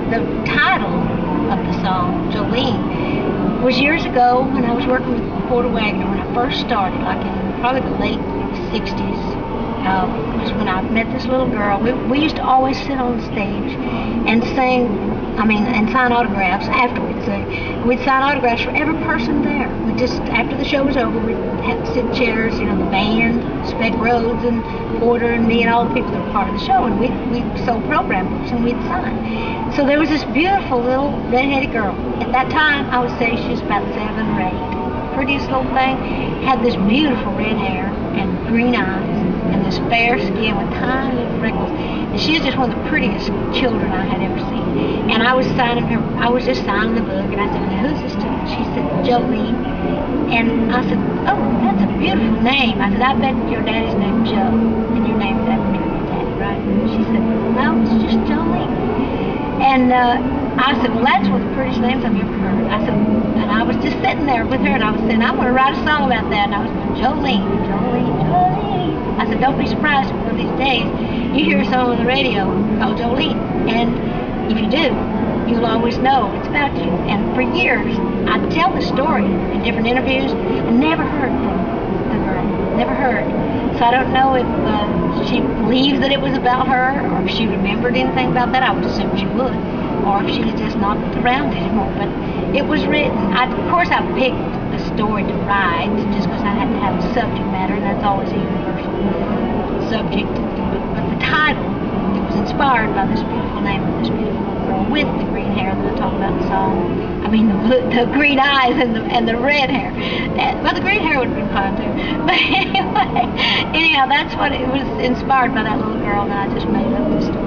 the title of the song, Jolene, was years ago when I was working with Porter Wagner when I first started, like in probably the late 60s. Was when I met this little girl. We used to always sit on stage and sing, and sign autographs afterwards. We'd sign autographs for every person there. We just, after the show was over, we'd have to sit in chairs, the band, Spec Rhodes and Porter and me and all the people that were part of the show, and we sold program books and we'd sign. So there was this beautiful little red-headed girl. At that time, I would say she was about 7 or 8. Prettiest little thing, had this beautiful red hair and green eyes and this fair skin with tiny little freckles. And she was just one of the prettiest children I had ever seen. And I was just signing the book, and I said, "Now, who's this to?" She said, "Jolene." And I said, "Oh, that's a beautiful name." I said, "I bet your daddy's named Joe, and your name's after your daddy, right?" And she said, "No, it's just Jolene." And I said, "Well, that's one of the prettiest names I've ever heard." I said, and I was just sitting there with her, and I was saying, "I'm going to write a song about that." And I was going, "Jolene, Jolene, Jolene." I said, "Don't be surprised if one of these days you hear a song on the radio called Jolene. And if you do, you'll always know it's about you." And for years, I'd tell the story in different interviews and never heard from the girl. Never heard. So I don't know if she believed that it was about her, or if she remembered anything about that. I would assume she would. Or if she's just not around anymore. But it was written. Of course, I picked the story to write just because I had to have a subject matter, and that's always a universal subject. But the title, it was inspired by this beautiful name of this beautiful girl with the green hair that I talk about in the song. The green eyes and the red hair. Well, the green hair would have been fine too. But anyhow, that's what it was, inspired by that little girl, and I just made up the story.